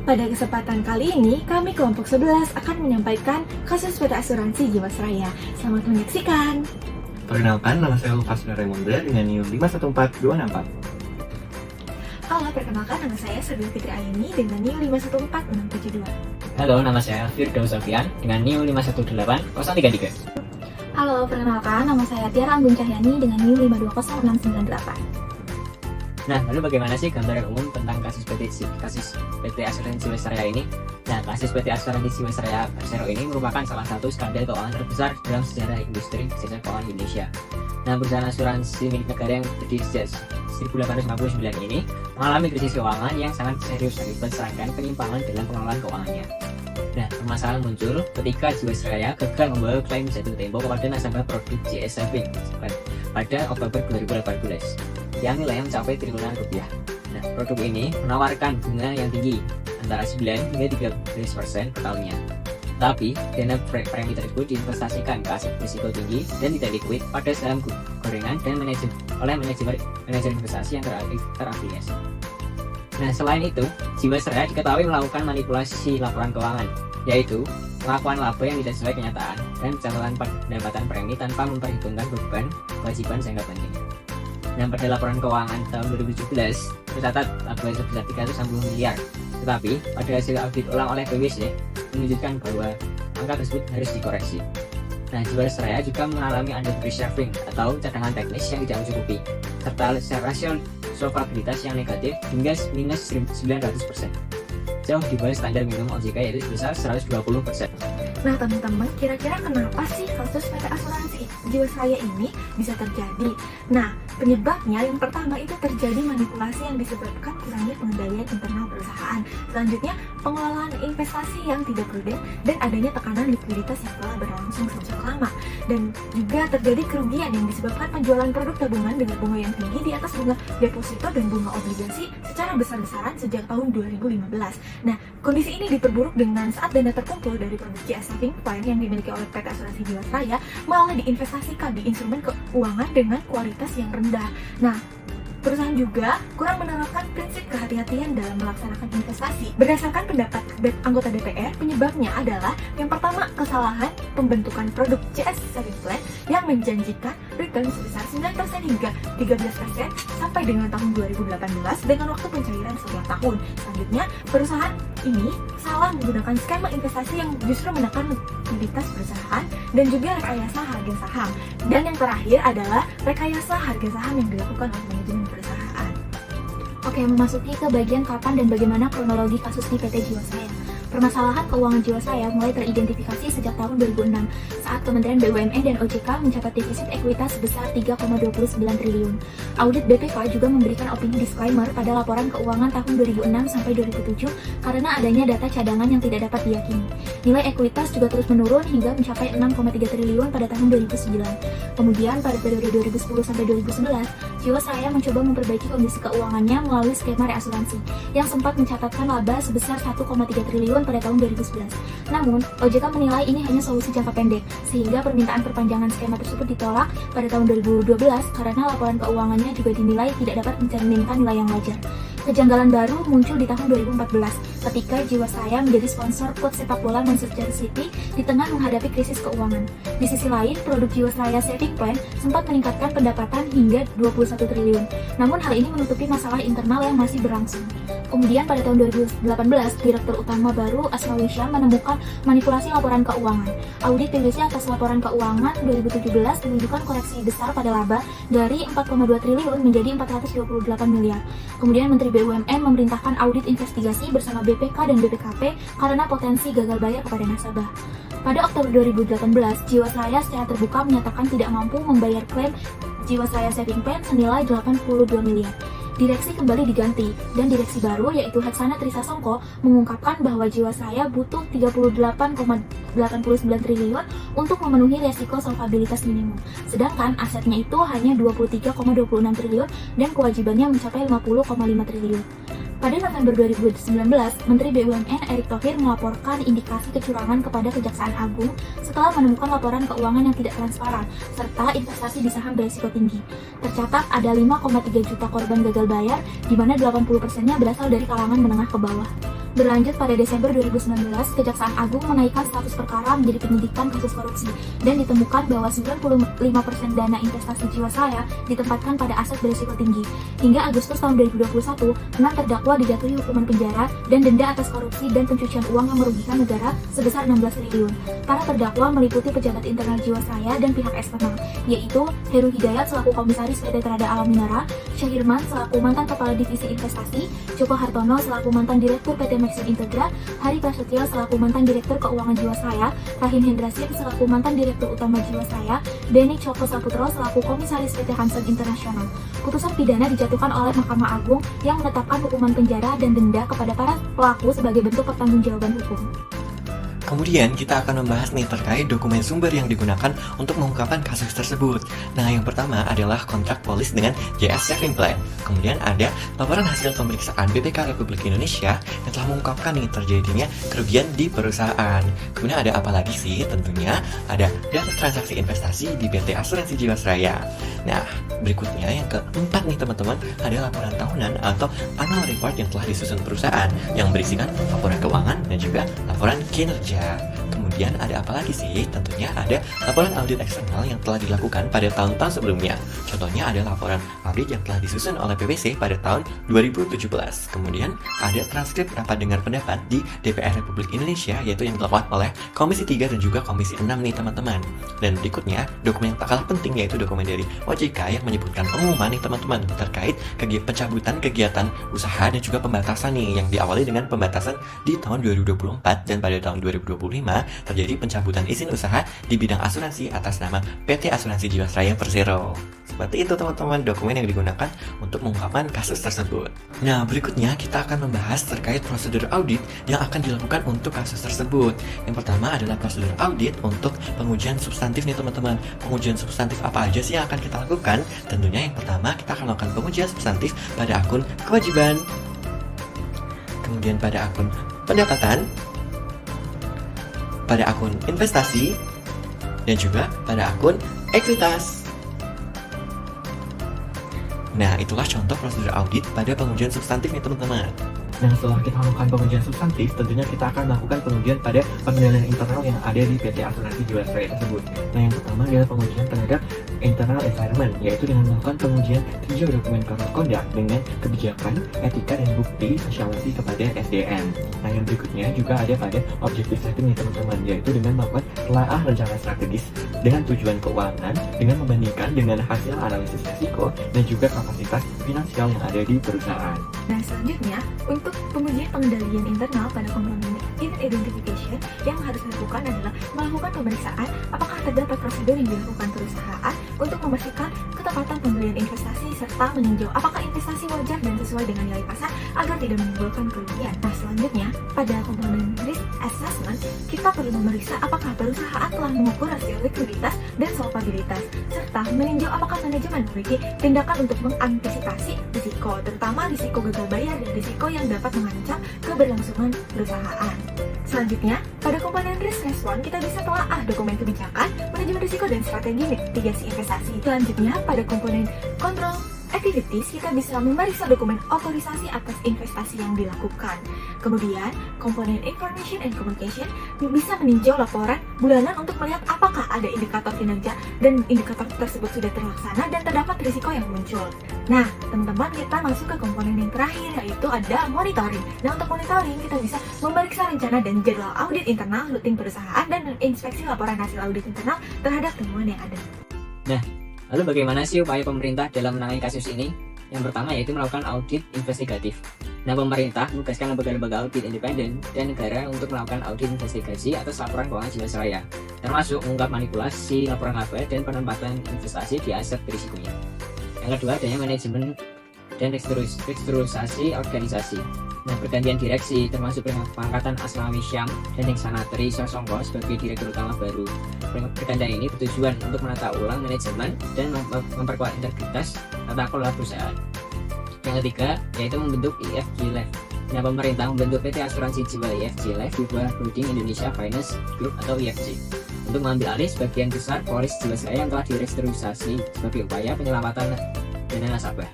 Pada kesempatan kali ini, kami kelompok 11 akan menyampaikan kasus PT Asuransi Jiwasraya. Selamat menyaksikan. Perkenalkan, nama saya Lukas Raymondra dengan NIM 514264. Halo, perkenalkan nama saya Sabila Fitri Ayani dengan NIM 514672. Halo, nama saya Firdaus Sofian dengan NIM 518033. Halo, perkenalkan nama saya Tiara Anggun Cahyani dengan NIM 520698. Nah, lalu bagaimana sih gambaran umum tentang kasus PT Asuransi Jiwasraya ini? Nah, kasus PT Asuransi Jiwasraya Persero ini merupakan salah satu skandal keuangan terbesar dalam sejarah industri jasa keuangan Indonesia. Nah, perusahaan asuransi milik negara yang berdiri sejak 1859 ini mengalami krisis keuangan yang sangat serius akibat serangkaian penyimpangan dalam pengelolaan keuangannya. Nah, permasalahan muncul ketika Jiwasraya gagal membawa klaim jatuh tempo kepada nasabah produk JS Saving pada Oktober 2018 yang nilainya mencapai triliunan rupiah. Nah, produk ini menawarkan bunga yang tinggi antara 9 hingga 13% per tahunnya. Tapi, dana premi tersebut diinvestasikan ke aset risiko tinggi dan tidak likuid pada saham gorengan dan oleh manajer investasi yang terafiliasi. Nah, selain itu, Jiwasraya diketahui melakukan manipulasi laporan keuangan, yaitu pengakuan laba yang tidak sesuai kenyataan dan pencatatan pendapatan premi tanpa memperhitungkan beban kewajiban jangka panjang. Nah, pada laporan keuangan tahun 2017 tercatat laba sebesar 360 miliar. Tetapi, pada hasil audit ulang oleh PwC menunjukkan bahwa angka tersebut harus dikoreksi. Nah, Jiwasraya juga mengalami under reserving atau cadangan teknis yang tidak mencukupi, serta rasio solvabilitas yang negatif hingga minus 900%. Jauh di bawah standar minimum OJK yaitu sebesar 120%. Nah, teman-teman, kira-kira kenapa sih kasus PT Asuransi Jiwasraya ini bisa terjadi? Nah, penyebabnya yang pertama itu terjadi manipulasi yang disebabkan kurangnya pengendalian internal perusahaan. Selanjutnya, pengelolaan investasi yang tidak prudent dan adanya tekanan likuiditas yang telah berlangsung sejak lama. Dan juga terjadi kerugian yang disebabkan penjualan produk tabungan dengan bunga yang tinggi di atas bunga deposito dan bunga obligasi secara besar-besaran sejak tahun 2015. Nah, kondisi ini diperburuk dengan saat dana terkumpul dari produk JS Saving Plan yang dimiliki oleh PT Asuransi Jiwasraya malah diinvestasikan di instrumen keuangan dengan kualitas yang rendah. Nah, perusahaan juga kurang menerapkan prinsip kehati-hatian dalam melaksanakan investasi. Berdasarkan pendapat anggota DPR, penyebabnya adalah yang pertama, kesalahan pembentukan produk JS Saving Plan yang menjanjikan return sebesar 9% hingga 13% sampai dengan tahun 2018 dengan waktu pencairan 11 tahun. Selanjutnya, perusahaan ini salah menggunakan skema investasi yang justru menekan likuiditas perusahaan dan juga rekayasa harga saham. Dan yang terakhir adalah rekayasa harga saham yang dilakukan oleh manajemen perusahaan. Oke, memasuki ke bagian kapan dan bagaimana kronologi kasus di PT Jiwasraya. Permasalahan keuangan Jiwasraya mulai teridentifikasi sejak tahun 2006 saat Kementerian BUMN dan OJK mencatat defisit ekuitas sebesar 3,29 triliun. Audit BPK juga memberikan opini disclaimer pada laporan keuangan tahun 2006 sampai 2007 karena adanya data cadangan yang tidak dapat diyakini. Nilai ekuitas juga terus menurun hingga mencapai 6,3 triliun pada tahun 2009. Kemudian pada periode 2010 sampai 2011, Jiwasraya mencoba memperbaiki kondisi keuangannya melalui skema reasuransi yang sempat mencatatkan laba sebesar 1,3 triliun pada tahun 2011. Namun, OJK menilai ini hanya solusi jangka pendek, sehingga permintaan perpanjangan skema tersebut ditolak pada tahun 2012 karena laporan keuangannya juga dinilai tidak dapat mencerminkan nilai yang wajar. Kejanggalan baru muncul di tahun 2014 ketika Jiwasraya menjadi sponsor klub sepak bola Manchester City di tengah menghadapi krisis keuangan. Di sisi lain, produk Jiwasraya Saving Plan sempat meningkatkan pendapatan hingga 21 triliun. Namun hal ini menutupi masalah internal yang masih berlangsung. Kemudian pada tahun 2018, Direktur Utama baru Asmawi Syam menemukan manipulasi laporan keuangan. Audit PwC atas laporan keuangan 2017 menunjukkan koreksi besar pada laba dari 4,2 triliun menjadi 428 miliar. Kemudian Menteri BUMN memerintahkan audit investigasi bersama BPK dan BPKP karena potensi gagal bayar kepada nasabah. Pada Oktober 2018, Jiwasraya secara terbuka menyatakan tidak mampu membayar klaim Jiwasraya Saving Plan senilai 82 miliar. Direksi kembali diganti, dan direksi baru yaitu Hatsana Trisasongko mengungkapkan bahwa Jiwasraya butuh 38,89 triliun untuk memenuhi resiko solvabilitas minimum. Sedangkan asetnya itu hanya 23,26 triliun dan kewajibannya mencapai 50,5 triliun. Pada November 2019, Menteri BUMN Erick Thohir melaporkan indikasi kecurangan kepada Kejaksaan Agung setelah menemukan laporan keuangan yang tidak transparan serta investasi di saham berisiko tinggi. Tercatat ada 5,3 juta korban gagal bayar, di mana 80%-nya berasal dari kalangan menengah ke bawah. Berlanjut pada Desember 2019, Kejaksaan Agung menaikkan status perkara menjadi penyidikan kasus korupsi dan ditemukan bahwa 95% dana investasi Jiwasraya ditempatkan pada aset berisiko tinggi. Hingga Agustus tahun 2021, 6 terdakwa dijatuhi hukuman penjara dan denda atas korupsi dan pencucian uang yang merugikan negara sebesar 16 triliun. Para terdakwa meliputi pejabat internal Jiwasraya dan pihak eksternal, yaitu Heru Hidayat selaku Komisaris PT Trada Alam Minera, Syahirman selaku mantan Kepala Divisi Investasi, Joko Hartono selaku mantan Direktur PT Maxim Integra, Hari Prasetyo selaku mantan Direktur Keuangan Jiwasraya, Rahim Hendrasin selaku mantan Direktur Utama Jiwasraya, Denny Cokro Saputro selaku Komisaris PT Hansen Internasional. Putusan pidana dijatuhkan oleh Mahkamah Agung yang menetapkan hukuman penjara dan denda kepada para pelaku sebagai bentuk pertanggungjawaban hukum. Kemudian kita akan membahas nih terkait dokumen sumber yang digunakan untuk mengungkapkan kasus tersebut. Nah, yang pertama adalah kontrak polis dengan JS Saving Plan. Kemudian ada laporan hasil pemeriksaan BPK Republik Indonesia yang telah mengungkapkan nih terjadinya kerugian di perusahaan. Kemudian ada apa lagi sih? Tentunya ada data transaksi investasi di PT Asuransi Jiwasraya. Nah, berikutnya yang keempat nih teman-teman, ada laporan tahunan atau annual report yang telah disusun perusahaan yang berisikan laporan keuangan dan juga laporan kinerja. Kemudian ada apa lagi sih? Tentunya ada laporan audit eksternal yang telah dilakukan pada tahun-tahun sebelumnya. Contohnya ada laporan audit yang telah disusun oleh PwC pada tahun 2017. Kemudian ada transkrip rapat dengar pendapat di DPR Republik Indonesia, yaitu yang dilakukan oleh Komisi 3 dan juga Komisi 6 nih teman-teman. Dan berikutnya, dokumen yang tak kalah penting yaitu dokumen dari OJK yang menyebutkan pengumuman nih teman-teman terkait pencabutan kegiatan usaha dan juga pembatasan nih yang diawali dengan pembatasan di tahun 2024 dan pada tahun 2025 terjadi pencabutan izin usaha di bidang asuransi atas nama PT Asuransi Jiwasraya Persero. Seperti itu teman-teman dokumen yang digunakan untuk mengungkapkan kasus tersebut. Nah, berikutnya kita akan membahas terkait prosedur audit yang akan dilakukan untuk kasus tersebut. Yang pertama adalah prosedur audit untuk pengujian substantif nih teman-teman. Pengujian substantif apa aja sih yang akan kita lakukan? Tentunya yang pertama kita akan melakukan pengujian substantif pada akun kewajiban, kemudian pada akun pendapatan, pada akun investasi, dan juga pada akun ekuitas. Nah, itulah contoh prosedur audit pada pengujian substantif nih teman-teman. Nah, setelah kita melakukan pengujian substantif, tentunya kita akan melakukan pengujian pada pengendalian internal yang ada di PT Asuransi Jiwasraya tersebut. Nah, yang pertama adalah pengujian terhadap internal environment, yaitu dengan melakukan pengujian tinjau dokumen code of conduct dengan kebijakan, etika, dan bukti sosialisasi kepada SDM. Nah, yang berikutnya juga ada pada objective setting nih teman-teman, yaitu dengan melakukan telaah rencana strategis dengan tujuan keuangan dengan membandingkan dengan hasil analisis risiko dan juga kapasitas finansial yang ada di perusahaan. Nah, selanjutnya, untuk pengujian pengendalian internal pada komponen event identification yang harus dilakukan adalah melakukan pemeriksaan apakah terdapat prosedur yang dilakukan perusahaan untuk memastikan ketepatan pembelian investasi serta meninjau apakah investasi wajar dan sesuai dengan nilai pasar agar tidak menimbulkan kerugian. Nah, selanjutnya, pada komponen risk assessment, kita perlu memeriksa apakah perusahaan telah mengukur rasio likuiditas dan solvabilitas serta meninjau apakah manajemen memiliki tindakan untuk mengantisipasi risiko, terutama risiko gagal bayar dan risiko yang dapat mengancam keberlangsungan perusahaan. Selanjutnya, pada komponen risk response, kita bisa telaah dokumen kebijakan, manajemen risiko, dan strategi mitigasi investasi. Selanjutnya, pada komponen control activities, kita bisa memeriksa dokumen otorisasi atas investasi yang dilakukan. Kemudian, komponen information and communication bisa meninjau laporan bulanan untuk melihat apakah ada indikator kinerja dan indikator tersebut sudah terlaksana dan terdapat risiko yang muncul. Nah, teman-teman, kita masuk ke komponen yang terakhir, yaitu ada monitoring. Nah, untuk monitoring, kita bisa memeriksa rencana dan jadwal audit internal rutin perusahaan dan inspeksi laporan hasil audit internal terhadap temuan yang ada. Nah, lalu bagaimana sih upaya pemerintah dalam menangani kasus ini? Yang pertama yaitu melakukan audit investigatif. Nah, pemerintah menugaskan lembaga-lembaga audit independen dan negara untuk melakukan audit investigasi atas laporan keuangan Jiwasraya, termasuk mengungkap manipulasi laporan laba dan penempatan investasi di aset berisikonya. Yang kedua adanya manajemen dan restrukturisasi organisasi. Nah, pergantian direksi termasuk pengangkatan Asmawi Syam dan Heksanatri Sosongko sebagai direktur utama baru. Pergantian ini bertujuan untuk menata ulang manajemen dan memperkuat integritas tata kelola perusahaan. Yang ketiga yaitu membentuk EFG Life. Nah, pemerintah membentuk PT Asuransi Jiwa EFG Life di bawah Holding Indonesia Finance Group atau EFG untuk mengambil alih sebagian besar polis Jiwasraya yang telah direstrukturisasi sebagai upaya penyelamatan dana nasabah.